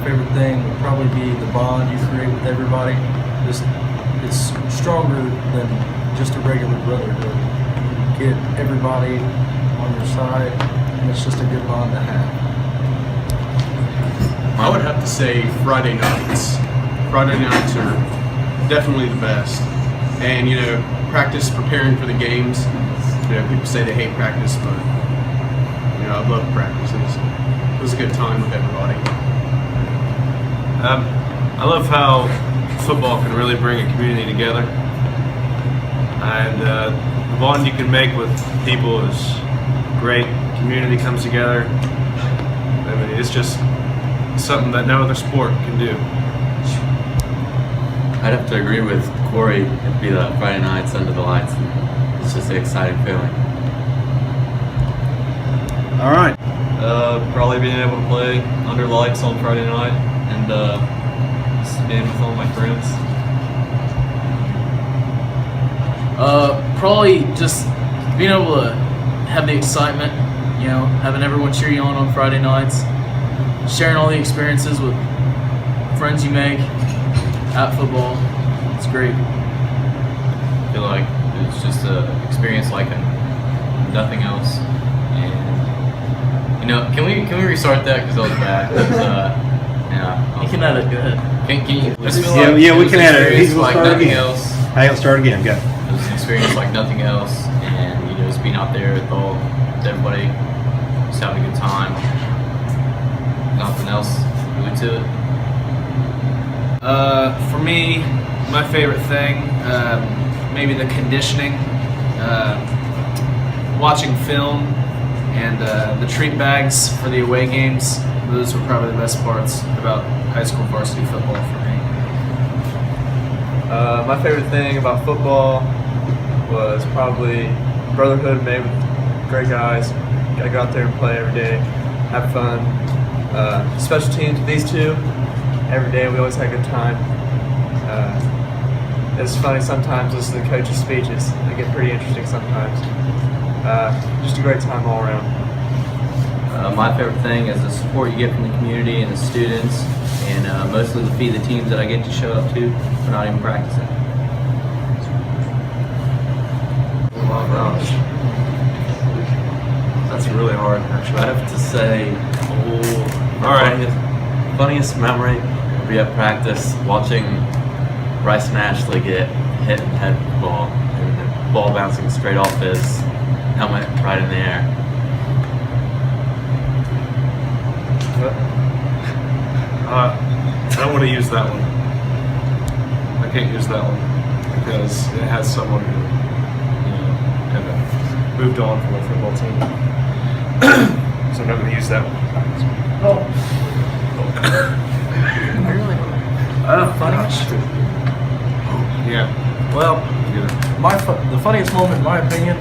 favorite thing would probably be the bond you create with everybody. It's stronger than just a regular brotherhood. You get everybody on your side, and it's just a good bond to have. I would have to say Friday nights. Friday nights are definitely the best. And, practice, preparing for the games. People say they hate practice, but, I love practices. It was a good time with everybody. I love how football can really bring a community together. And the bond you can make with people is great. Community comes together. I mean, it's just something that no other sport can do. I'd have to agree with Corey. It'd be the Friday nights under the lights. It's just an exciting feeling. All right. Probably being able to play under lights on Friday night and just being with all my friends. Probably just being able to have the excitement, having everyone cheer you on Friday nights, sharing all the experiences with friends you make at football. It's great. I feel like it's just an experience like nothing else. And can we restart that because that was bad? You can edit. Go ahead. Can you? Yeah, we can edit. It's like nothing else. Hey, let's start again. Go. It was an experience like nothing else, and just being out there with everybody, just having a good time. Nothing else really to it. For me, my favorite thing, maybe the conditioning, watching film, and the treat bags for the away games. Those were probably the best parts about high school varsity football for me. My favorite thing about football was probably brotherhood made with great guys. I go out there and play every day, have fun. Special teams, these two, every day we always had a good time. It's funny sometimes listening to the coaches' speeches. They get pretty interesting sometimes. Just a great time all around. My favorite thing is the support you get from the community and the students, and mostly to feed the teams that I get to show up to for not even practicing. Oh gosh. That's really hard, actually. I'd have to say, All right. funniest memory would be at practice watching Bryce and Ashley get hit in the head with the ball, and the ball bouncing straight off his helmet right in the air. I don't want to use that one. I can't use that one because it has someone who, kind of moved on from a football team. So I'm not going to use that one. Funniest? Yeah. Well, the funniest moment, in my opinion,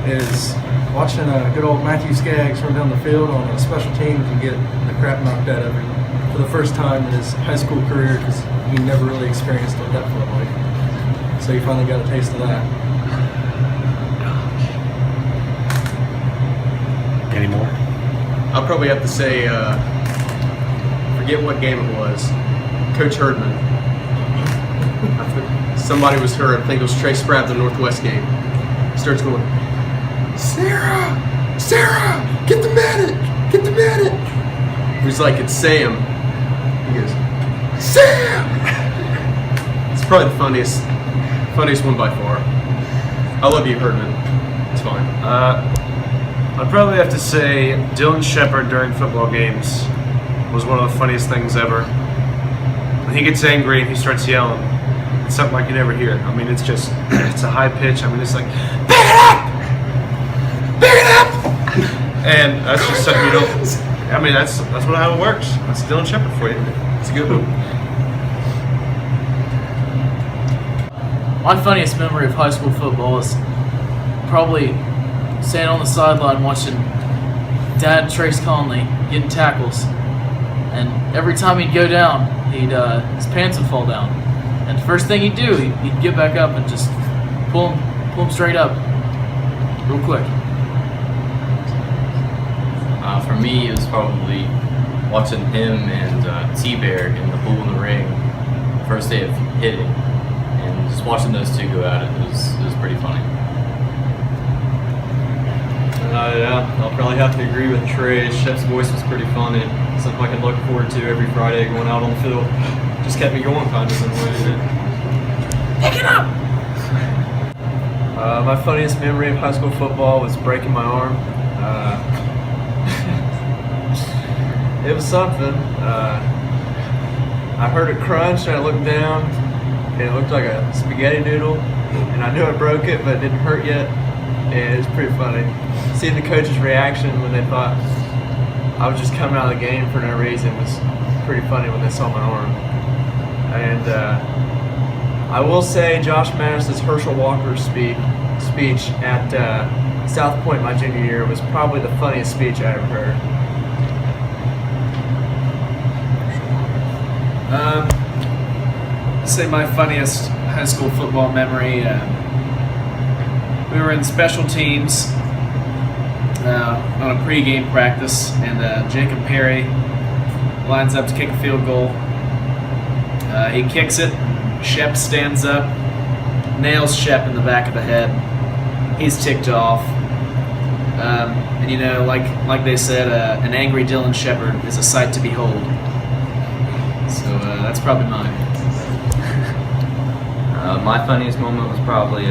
is watching good old Matthew Skaggs run down the field on a special teams and get the crap knocked out of him for the first time in his high school career because he never really experienced what that felt like. So he finally got a taste of that. Any more? I'll probably have to say, forget what game it was. Coach Herdman. Somebody was hurt. I think it was Trey Spratt, the Northwest game. He starts going, Sarah, get the medic. He's like, it's Sam. He goes, Sam. It's probably the funniest one by far. I love you, Herdman. It's fine. I'd probably have to say Dylan Shepard during football games was one of the funniest things ever. When he gets angry and he starts yelling, it's something like you never hear. I mean, it's just, it's a high pitch. I mean, it's like, pick it up! And that's just something you don't, I mean, that's how it works. That's Dylan Shepard for you. It's a good one. My funniest memory of high school football is probably standing on the sideline watching Dad Trace Conley getting tackles, and every time he'd go down, his pants would fall down, and the first thing he'd do, he'd get back up and just pull him straight up, real quick. For me, it was probably watching him and T-Bear in the bull in the ring, first day of hitting, and just watching those two go at it was pretty funny. Yeah, I'll probably have to agree with Trey. Chef's voice was pretty funny. Something I can look forward to every Friday going out on the field. Just kept me going kind of in a way. Pick it up! My funniest memory of high school football was breaking my arm. It was something. I heard a crunch and I looked down and it looked like a spaghetti noodle. And I knew I broke it, but it didn't hurt yet. And it was pretty funny. Seeing the coach's reaction when they thought I was just coming out of the game for no reason was pretty funny when they saw my arm. And I will say Josh Mattis's Herschel Walker's speech at South Point my junior year was probably the funniest speech I ever heard. I'd say my funniest high school football memory. We were in special teams on a pregame practice, and Jacob Perry lines up to kick a field goal. He kicks it. Shep stands up, nails Shep in the back of the head. He's ticked off. And you know, like they said, an angry Dylan Shepard is a sight to behold. So that's probably mine. My funniest moment was probably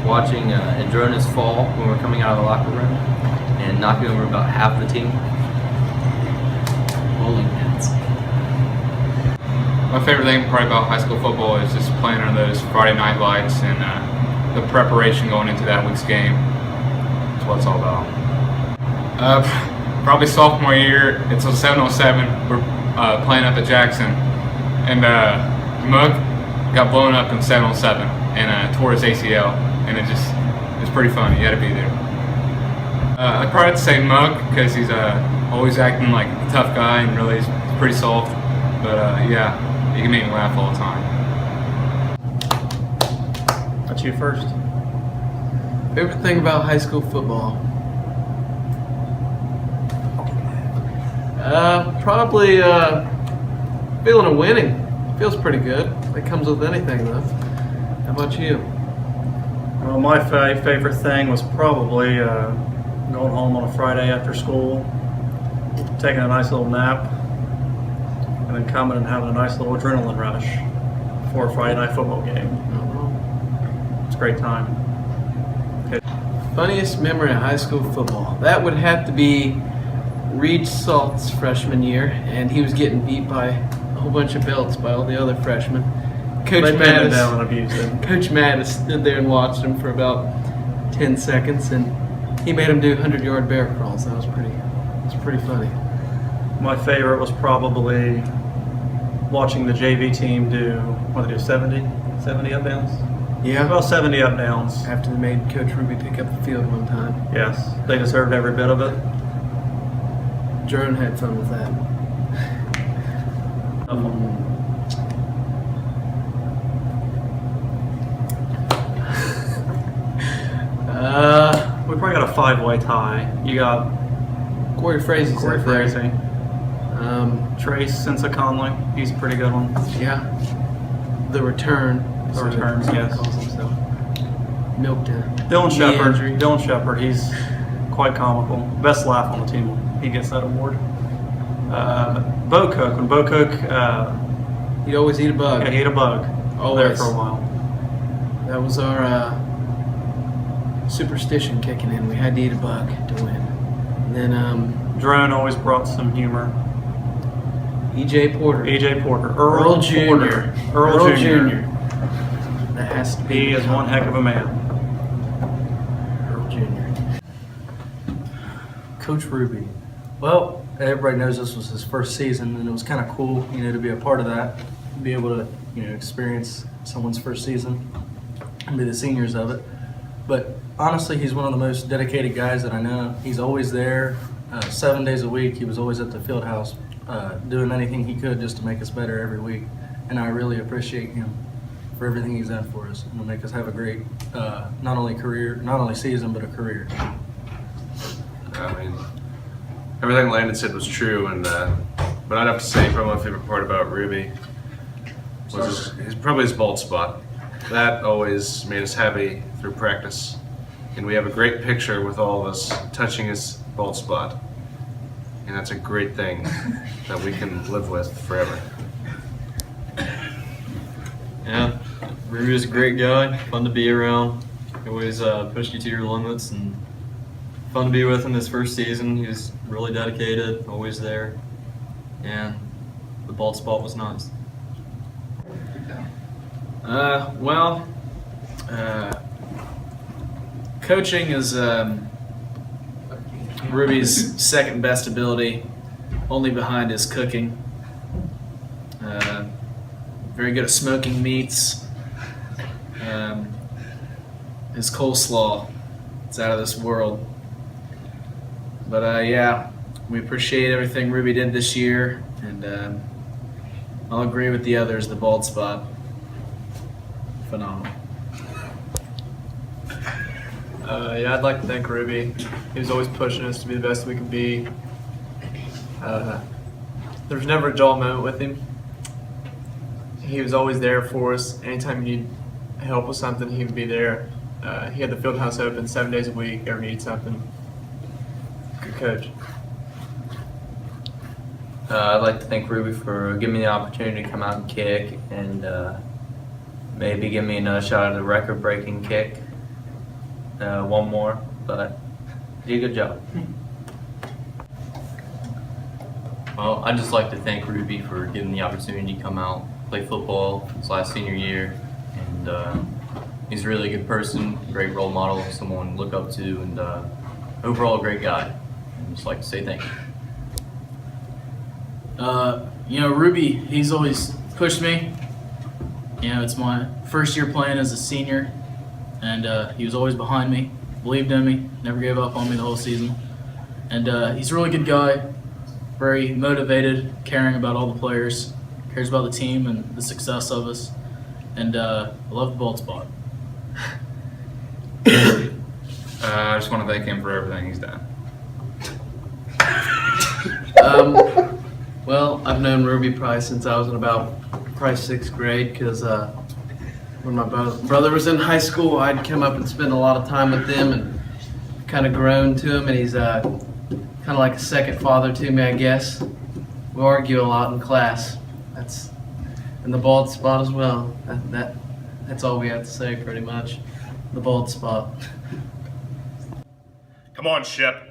watching Adronis fall when we were coming out of the locker room and knocking over about half the team. Bowling pins. My favorite thing probably about high school football is just playing under those Friday night lights and the preparation going into that week's game. That's what it's all about. Probably sophomore year, it's a 707. We're playing up at Jackson, and Mug got blown up in 707 and tore his ACL, and it's pretty funny. You had to be there. I'd probably have to say Mug because he's always acting like a tough guy and really is pretty soft. But yeah, he can make me laugh all the time. That's you first. Favorite thing about high school football? Probably feeling of winning. Feels pretty good. That comes with anything, though. How about you? Well, my favorite thing was probably going home on a Friday after school, taking a nice little nap, and then coming and having a nice little adrenaline rush before a Friday night football game. It's a great time. Okay. Funniest memory of high school football? That would have to be Reed Salt's freshman year, and he was getting beat by a whole bunch of belts by all the other freshmen. Coach They pinned him Mattis, down and abused him. Coach Mattis stood there and watched him for about 10 seconds, and he made him do 100-yard bear crawls. That was pretty funny. My favorite was probably watching the JV team do, what did they do, 70 up downs? Yeah. Well, 70 up downs. After they made Coach Ruby pick up the field one time. Yes, they deserved every bit of it. Jerome had fun with that. We probably got a 5-way tie. You got Corey Frazie's Corey up there. Frazee, Trace Sensa Conley. He's a pretty good one. Yeah. The return. The returns, he yes. calls himself. Milked it. Dylan Knee Shepard. injury. Dylan Shepard. He's quite comical. Best laugh on the team. He gets that award. Bo Cook. When Bo Cook, He'd always eat a bug. yeah, he ate a bug. There Always. for a while. That was our superstition kicking in. We had to eat a bug to win. And then Drone always brought some humor. E.J. Porter. E.J. Porter. Earl Porter. Jr. Earl Jr. That has to be. He is one heck of a man. Earl Jr. Coach Ruby. Well, everybody knows this was his first season, and it was kind of cool, to be a part of that, be able to, experience someone's first season and be the seniors of it. But honestly, he's one of the most dedicated guys that I know. He's always there, 7 days a week. He was always at the field house, doing anything he could just to make us better every week. And I really appreciate him for everything he's done for us and to make us have a great, not only season, but a career. I mean, everything Landon said was true, and but I'd have to say probably my favorite part about Ruby was probably his bald spot. That always made us happy through practice. And we have a great picture with all of us touching his bald spot. And that's a great thing that we can live with forever. Yeah, Ruby was a great guy, fun to be around. He always pushed you to your limits, and fun to be with him this first season. He was really dedicated, always there, and the bald spot was nice. Coaching is Ruby's second best ability, only behind his cooking. Very good at smoking meats. His coleslaw, it's out of this world. But yeah, we appreciate everything Ruby did this year, and I'll agree with the others. The bald spot, phenomenal. Yeah, I'd like to thank Ruby. He was always pushing us to be the best we could be. There was never a dull moment with him. He was always there for us. Anytime you need help with something, he would be there. He had the field house open 7 days a week. Ever need something? Good coach. I'd like to thank Ruby for giving me the opportunity to come out and kick, and maybe give me another shot at a record-breaking kick. One more, but you did a good job. Well, I'd just like to thank Ruby for giving the opportunity to come out, play football his last senior year, and he's a really good person, great role model, someone to look up to, and overall a great guy. I'd just like to say thank you. Ruby, he's always pushed me. It's my first year playing as a senior, and he was always behind me, believed in me, never gave up on me the whole season. And he's a really good guy, very motivated, caring about all the players, cares about the team and the success of us, and I love the bald spot. I just want to thank him for everything he's done. Well, I've known Ruby probably since I was in about sixth grade, because when my brother was in high school, I'd come up and spend a lot of time with him and kind of grown to him, and he's kind of like a second father to me, I guess. We argue a lot in class. And the bald spot as well. That's all we have to say, pretty much. The bald spot. Come on, Shep.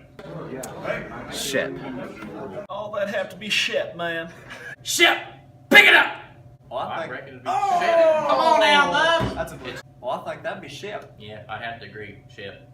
Shep. All that have to be Shep, man. Shep, pick it up! Well, I think, Come on now, love! I think that'd be Shep. Yeah, I have to agree, Shep.